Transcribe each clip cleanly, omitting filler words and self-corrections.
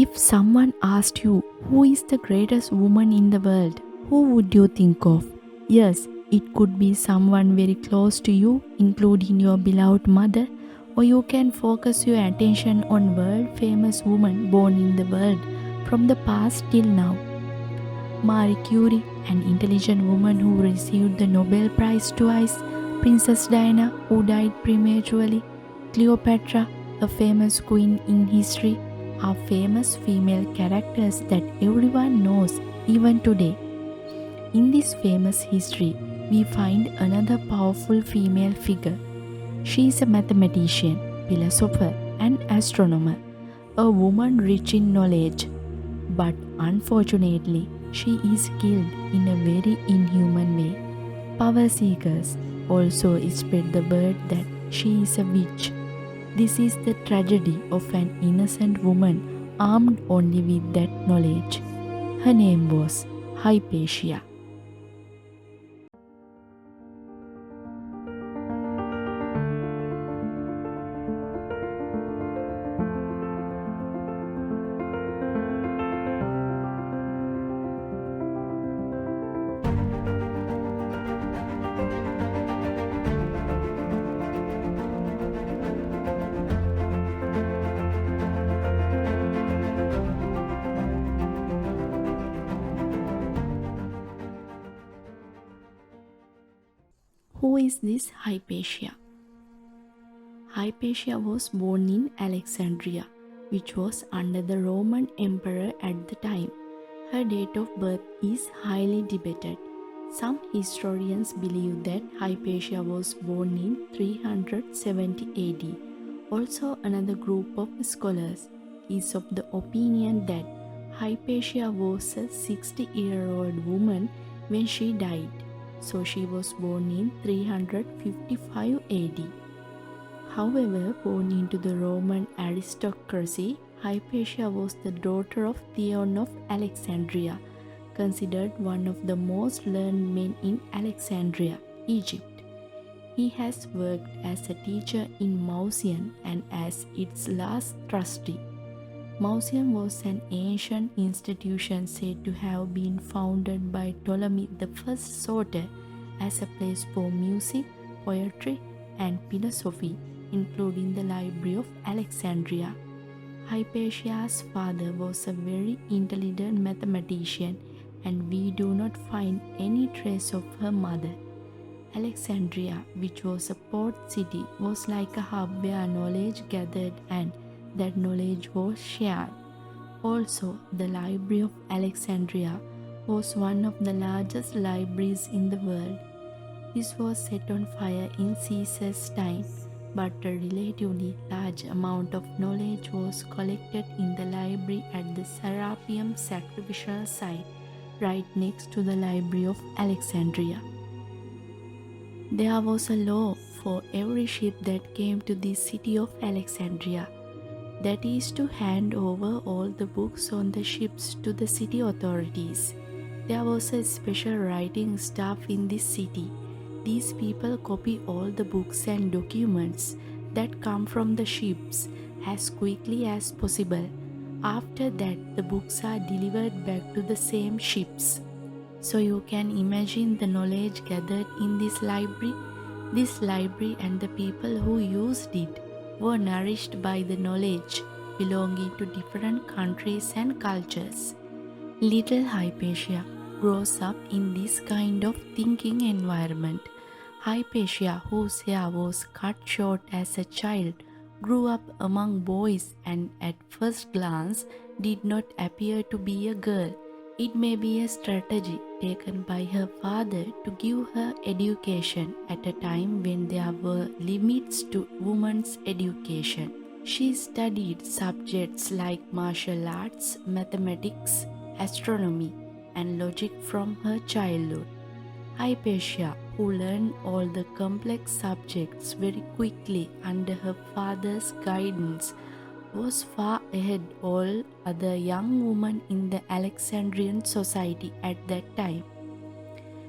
If someone asked you who is the greatest woman in the world, who would you think of? Yes, it could be someone very close to you, including your beloved mother, or you can focus your attention on world famous women born in the world from the past till now. Marie Curie, an intelligent woman who received the Nobel Prize twice, Princess Diana, who died prematurely, Cleopatra, a famous queen in history, are famous female characters that everyone knows even today. In this famous history, we find another powerful female figure. She is a mathematician, philosopher, and astronomer, a woman rich in knowledge. But unfortunately, she is killed in a very inhuman way. Power seekers also spread the word that she is a witch. This is the tragedy of an innocent woman armed only with that knowledge. Her name was Hypatia. Who is this Hypatia? Hypatia was born in Alexandria, which was under the Roman Emperor at the time. Her date of birth is highly debated. Some historians believe that Hypatia was born in 370 AD. Also, another group of scholars is of the opinion that Hypatia was a 60-year-old woman when she died. So she was born in 355 AD. However, born into the Roman aristocracy, Hypatia was the daughter of Theon of Alexandria, considered one of the most learned men in Alexandria, Egypt. He has worked as a teacher in Mycenae and as its last trustee. Mycenae was an ancient institution said to have been founded by Ptolemy I Soter as a place for music, poetry, and philosophy, including the Library of Alexandria. Hypatia's father was a very intelligent mathematician, and we do not find any trace of her mother. Alexandria, which was a port city, was like a hub where knowledge gathered and that knowledge was shared. Also, the Library of Alexandria was one of the largest libraries in the world. This was set on fire in Caesar's time, but a relatively large amount of knowledge was collected in the library at the Serapeum sacrificial site right next to the Library of Alexandria. There was a law for every ship that came to the city of Alexandria, that is to hand over all the books on the ships to the city authorities. There was a special writing staff in this city. These people copy all the books and documents that come from the ships as quickly as possible. After that, the books are delivered back to the same ships. So you can imagine the knowledge gathered in this library. This library and the people who used it were nourished by the knowledge belonging to different countries and cultures. Little Hypatia grows up in this kind of thinking environment. Hypatia, whose hair was cut short as a child, grew up among boys and at first glance did not appear to be a girl. It may be a strategy taken by her father to give her education at a time when there were limits to women's education. She studied subjects like martial arts, mathematics, astronomy, and logic from her childhood. Hypatia, who learned all the complex subjects very quickly under her father's guidance, was far ahead all other young women in the Alexandrian society at that time.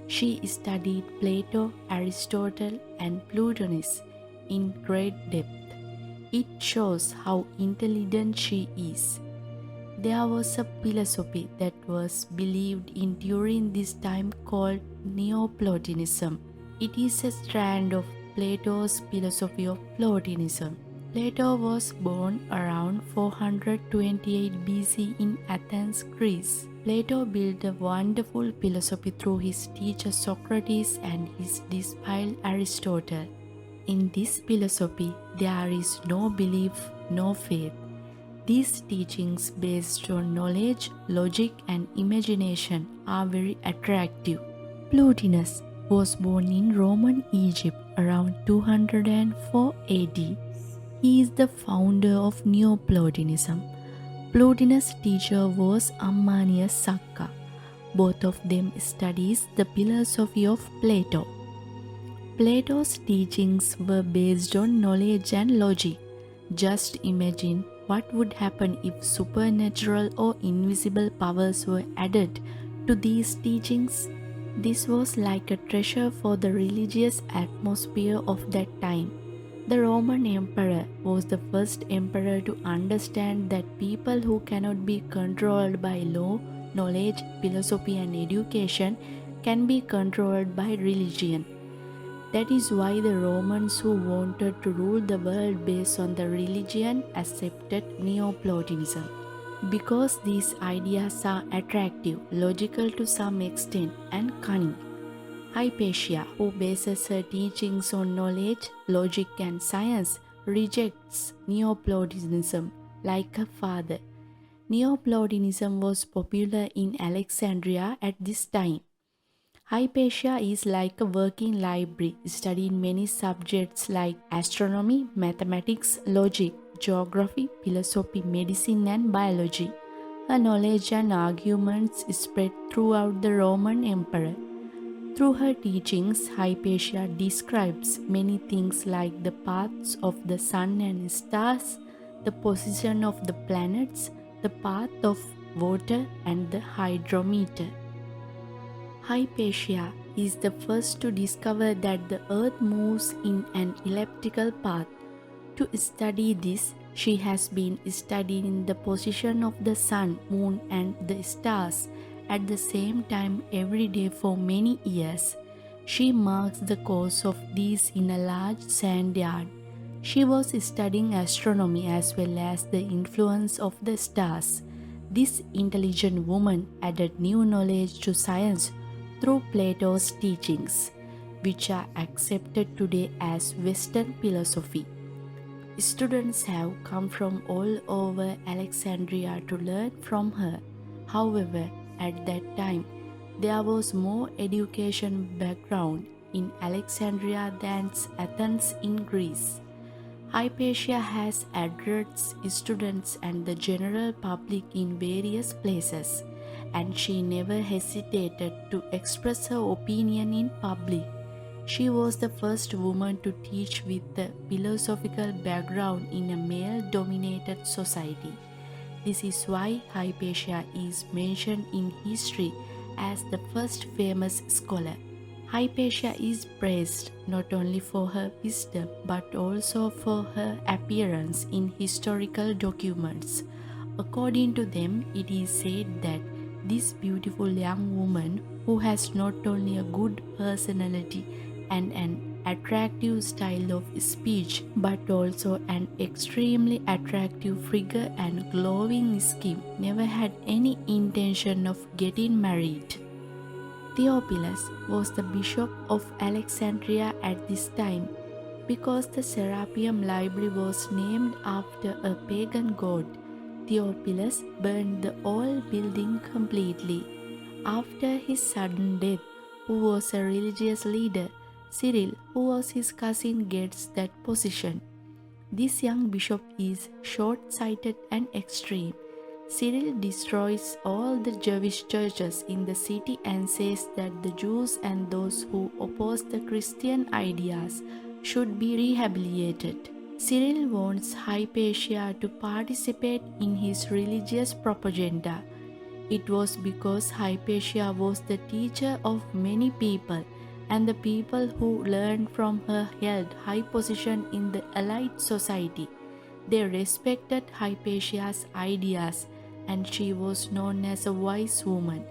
She studied Plato, Aristotle, and Plotinus in great depth. It shows how intelligent she is. There was a philosophy that was believed in during this time called Neoplatonism. It is a strand of Plato's philosophy of Platonism. Plato was born around 428 BC in Athens, Greece. Plato built a wonderful philosophy through his teacher Socrates and his disciple Aristotle. In this philosophy, there is no belief, no faith. These teachings based on knowledge, logic, and imagination are very attractive. Plotinus was born in Roman Egypt around 204 AD. He is the founder of Neoplatonism. Plotinus' teacher was Ammanius Sakka. Both of them studied the philosophy of Plato. Plato's teachings were based on knowledge and logic. Just imagine what would happen if supernatural or invisible powers were added to these teachings. This was like a treasure for the religious atmosphere of that time. The Roman emperor was the first emperor to understand that people who cannot be controlled by law, knowledge, philosophy, and education can be controlled by religion. That is why the Romans who wanted to rule the world based on the religion accepted Neoplatonism. Because these ideas are attractive, logical to some extent, and cunning. Hypatia, who bases her teachings on knowledge, logic, and science, rejects Neoplatonism like her father. Neoplatonism was popular in Alexandria at this time. Hypatia is like a working library, studying many subjects like astronomy, mathematics, logic, geography, philosophy, medicine, and biology. Her knowledge and arguments spread throughout the Roman Empire. Through her teachings, Hypatia describes many things like the paths of the sun and stars, the position of the planets, the path of water, and the hydrometer. Hypatia is the first to discover that the earth moves in an elliptical path. To study this, she has been studying the position of the sun, moon, and the stars at the same time every day for many years. She marks the course of these in a large sand yard. She was studying astronomy as well as the influence of the stars. This intelligent woman added new knowledge to science through Plato's teachings, which are accepted today as Western philosophy. Students have come from all over Alexandria to learn from her. However, at that time, there was more education background in Alexandria than Athens in Greece. Hypatia has addressed students and the general public in various places, and she never hesitated to express her opinion in public. She was the first woman to teach with a philosophical background in a male-dominated society. This is why Hypatia is mentioned in history as the first famous scholar. Hypatia is praised not only for her wisdom but also for her appearance in historical documents. According to them, it is said that this beautiful young woman, who has not only a good personality and an attractive style of speech but also an extremely attractive figure and glowing skin, never had any intention of getting married. Theophilus was the bishop of Alexandria at this time. Because the Serapeum library was named after a pagan god, Theophilus burned the old building completely. After his sudden death, who was a religious leader, Cyril, who was his cousin, gets that position. This young bishop is short-sighted and extreme. Cyril destroys all the Jewish churches in the city and says that the Jews and those who oppose the Christian ideas should be rehabilitated. Cyril wants Hypatia to participate in his religious propaganda. It was because Hypatia was the teacher of many people, and the people who learned from her held high position in the elite society. They respected Hypatia's ideas. and she was known as a wise woman.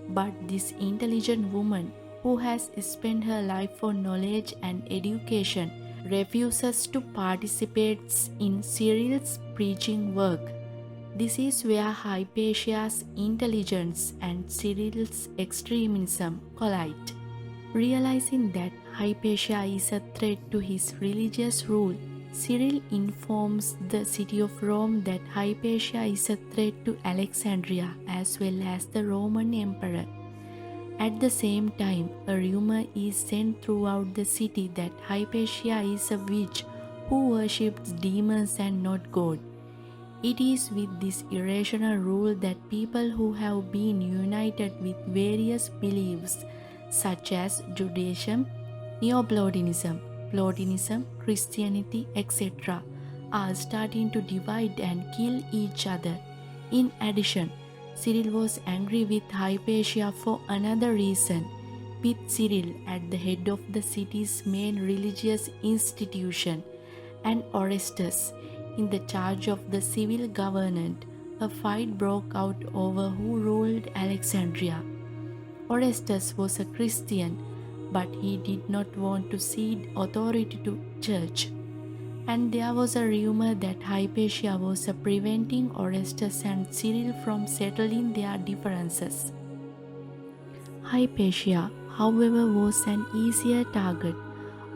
But this intelligent woman, who has spent her life for knowledge and education, refuses to participate in Cyril's preaching work. This is where Hypatia's intelligence and Cyril's extremism collide. Realizing that Hypatia is a threat to his religious rule, Cyril informs the city of Rome that Hypatia is a threat to Alexandria as well as the Roman emperor. At the same time, a rumor is sent throughout the city that Hypatia is a witch who worships demons and not God. It is with this irrational rule that people who have been united with various beliefs such as Judaism, Neoplatonism, Platonism, Christianity, etc., are starting to divide and kill each other. In addition, Cyril was angry with Hypatia for another reason. With Cyril at the head of the city's main religious institution and Orestes in the charge of the civil government, a fight broke out over who ruled Alexandria. Orestes was a Christian, but he did not want to cede authority to church. And there was a rumor that Hypatia was preventing Orestes and Cyril from settling their differences. Hypatia, however, was an easier target.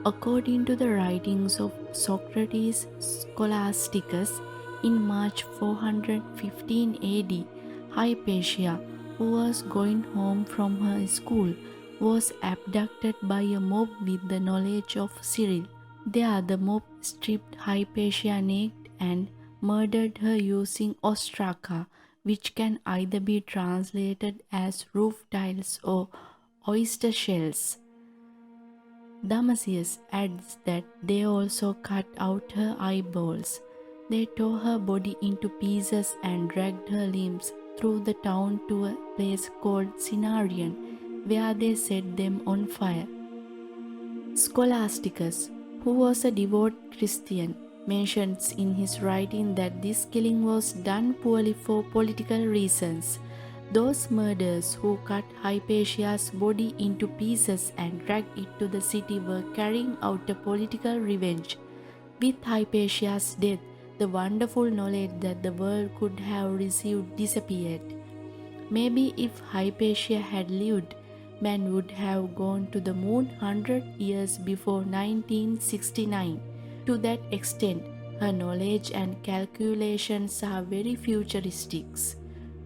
According to the writings of Socrates Scholasticus, in March 415 AD, Hypatia, who was going home from her school, was abducted by a mob with the knowledge of Cyril. There, the mob stripped Hypatia naked and murdered her using ostraka, which can either be translated as roof tiles or oyster shells. Damascus adds that they also cut out her eyeballs. They tore her body into pieces and dragged her limbs through the town to a place called Cinarion, where they set them on fire. Scholasticus, who was a devout Christian, mentions in his writing that this killing was done purely for political reasons. Those murderers who cut Hypatia's body into pieces and dragged it to the city were carrying out a political revenge. With Hypatia's death, the wonderful knowledge that the world could have received disappeared. Maybe if Hypatia had lived, man would have gone to the moon 100 years before 1969. To that extent, her knowledge and calculations are very futuristic.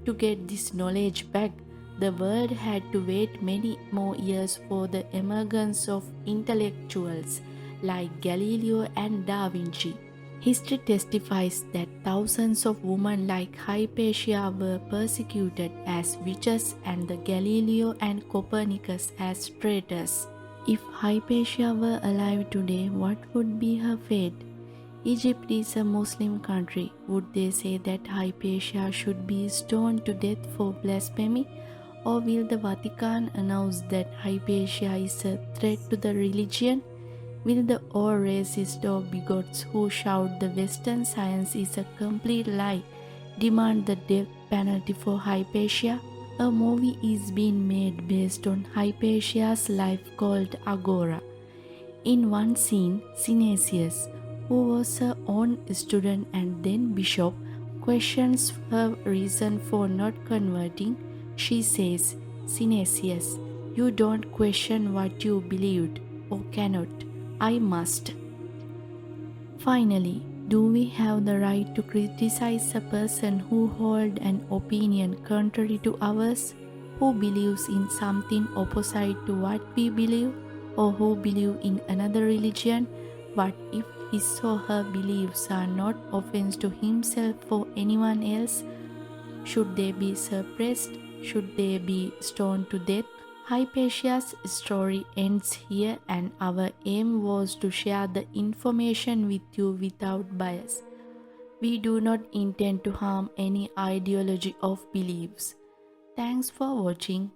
To get this knowledge back, the world had to wait many more years for the emergence of intellectuals like Galileo and Da Vinci. History testifies that thousands of women like Hypatia were persecuted as witches and the Galileo and Copernicus as traitors. If Hypatia were alive today, what would be her fate? Egypt is a Muslim country. Would they say that Hypatia should be stoned to death for blasphemy? Or will the Vatican announce that Hypatia is a threat to the religion? Will the all racist or bigots who shout the Western science is a complete lie demand the death penalty for Hypatia? A movie is being made based on Hypatia's life called Agora. In one scene, Synesius, who was her own student and then bishop, questions her reason for not converting. She says, "Synesius, you don't question what you believed, or cannot. I must." Finally, do we have the right to criticize a person who holds an opinion contrary to ours, who believes in something opposite to what we believe, or who believes in another religion? What if his or her beliefs are not offense to himself or anyone else? Should they be suppressed? Should they be stoned to death? Hypatia's story ends here, and our aim was to share the information with you without bias. We do not intend to harm any ideology of beliefs. Thanks for watching.